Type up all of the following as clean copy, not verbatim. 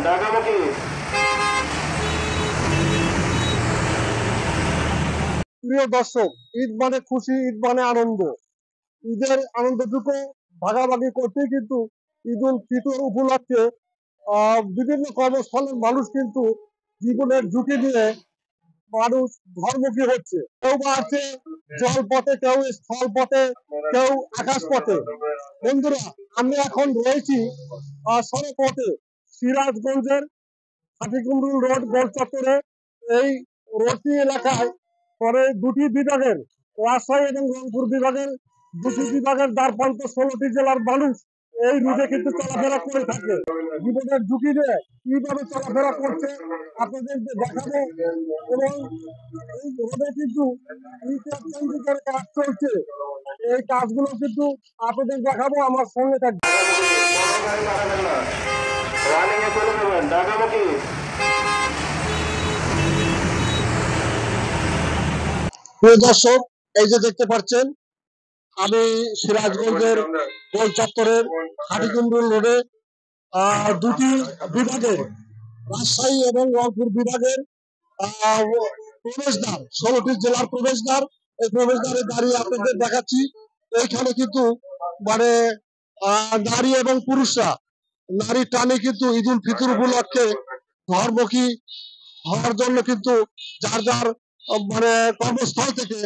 ঢাকামুখী। প্রিয় দর্শক, ঈদ মানে খুশি, ঈদ মানে আনন্দ। ঈদের আনন্দটুকু ভাগাভাগি করতেই কিন্তু ঈদ উল ফিতর উপলক্ষে বিভিন্ন কর্মস্থলের মানুষ কিন্তু জীবনের ঝুঁকি নিয়ে মানুষ ঘরমুখী হচ্ছে। কেউ বা আছে জলপথে, কেউ স্থলপথে, কেউ আকাশ পথে। বন্ধুরা, আমি এখন রয়েছি সড়কপথে, সিরাজগঞ্জের হাটিকুমরুল রোড গোল চত্বরে। এই রোডটি এলাকায় পরে দুটি বিভাগের, রাজশাহী এবং রংপুর বিভাগের দুটি বিভাগের দ্বারপ্রান্ত 16টি জেলার মানুষ এই রুটে কিন্তু চলাফেরা করে থাকে। জীবনের ঝুঁকি নিয়ে কিভাবে চলাফেরা করছে আপনাদের দেখাবো। এবং এই রোডে কিন্তু ইন্টারচেঞ্জের কাজ চলছে, এই কাজগুলো কিন্তু আপনাদের দেখাবো, আমার সঙ্গে থাকবে। রানিংয়ে চলে যাবেন ঢাকামুখী। প্রিয় দর্শক, এই যে দেখতে পাচ্ছেন, আমি সিরাজগঞ্জের গোল চত্বরের হাটিকুমরুল রোডে দুটি বিভাগের, রাজশাহী এবং রংপুর বিভাগের প্রবেশদ্বার, 16টি জেলার প্রবেশদ্বার, এই প্রবেশদ্বারে দাঁড়িয়ে আপনাদের দেখাচ্ছি। এইখানে কিন্তু মানে নারী এবং পুরুষরা নারী টানে কিন্তু ঈদ উল ফিতর উপলক্ষে ঘরমুখী হওয়ার জন্য কিন্তু যার যার মানে কর্মস্থল থেকে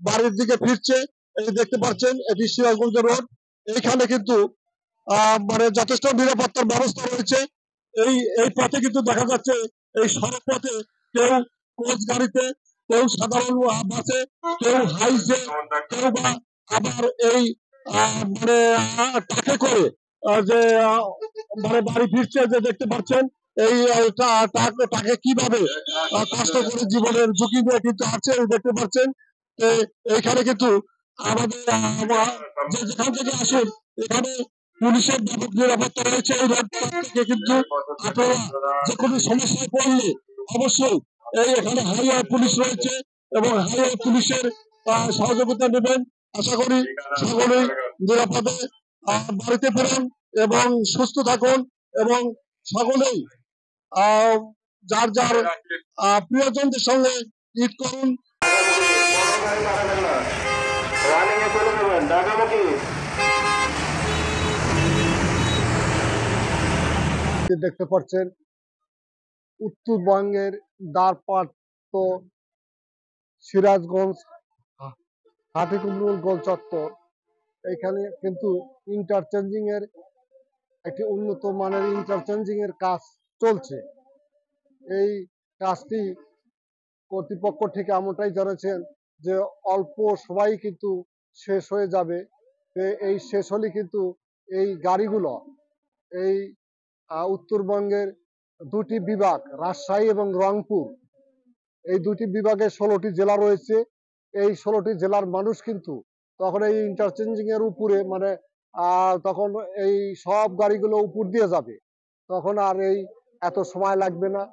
বাড়ির দিকে ফিরছে। এই দেখতে পাচ্ছেন, এটি সিরাজগঞ্জ রোড। এইখানে কিন্তু মানে যথেষ্ট নিরাপত্তার ব্যবস্থা রয়েছে। এই এই পথে কিন্তু দেখা যাচ্ছে, এই সড়ক পথে কেউ কোচ গাড়িতে, কেউ সাধারণ বাসে, কেউ হাইসে, কেউ বা আবার এই মানে ট্রাকে করে যে মানে বাড়ি ফিরছে। যে দেখতে পাচ্ছেন, এই তাকে কিভাবে কষ্ট করে জীবনের ঝুঁকি নিয়ে কিন্তু আছে, দেখতে পাচ্ছেন। এইখানে কিন্তু আমাদের যে যেখান থেকে আসুন, এখানে পুলিশের ব্যাপক নিরাপত্তা রয়েছে। এই রোড থেকে কিন্তু আপনারা যে কোনো সমস্যায় পড়লে অবশ্যই এই এখানে হাইওয়ে পুলিশ রয়েছে এবং হাইওয়ে পুলিশের সহযোগিতা নেবেন। আশা করি সকলেই নিরাপদে বাড়িতে ফেরেন এবং সুস্থ থাকুন, এবং সকলেই যার যার প্রিয়জনদের সঙ্গে ঈদ করুন। রানিংয়ে চলে যাবেন ঢাকামুখী। দেখতে পাচ্ছেন, উত্তরবঙ্গের দ্বারপ্রান্ত সিরাজগঞ্জ হাটিকুমরুল গোল চত্বর। এখানে কিন্তু ইন্টারচেঞ্জিং এর একটি উন্নত মানের ইন্টারচেঞ্জিং এর কাজ চলছে। এই কাজটি কর্তৃপক্ষ থেকে এমনটাই জানাচ্ছেন যে অল্প সবাই কিন্তু শেষ হয়ে যাবে। এই শেষ হলে কিন্তু এই গাড়িগুলো, এই উত্তরবঙ্গের দুটি বিভাগ, রাজশাহী এবং রংপুর, এই দুটি বিভাগে 16টি জেলা রয়েছে। এই 16টি জেলার মানুষ কিন্তু তখন এই ইন্টারচেঞ্জিং এর উপরে মানে তখন এই সব গাড়িগুলো উপর দিয়ে যাবে। তখন আর এই এত সময় লাগবে না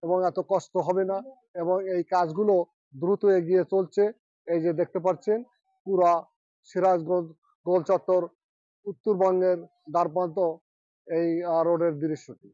এবং এত কষ্ট হবে না, এবং এই কাজগুলো দ্রুত এগিয়ে চলছে। এই যে দেখতে পাচ্ছেন, পুরা সিরাজগঞ্জ গোল চত্বর উত্তরবঙ্গের দ্বারপ্রান্ত এই রোডের দৃশ্যটি।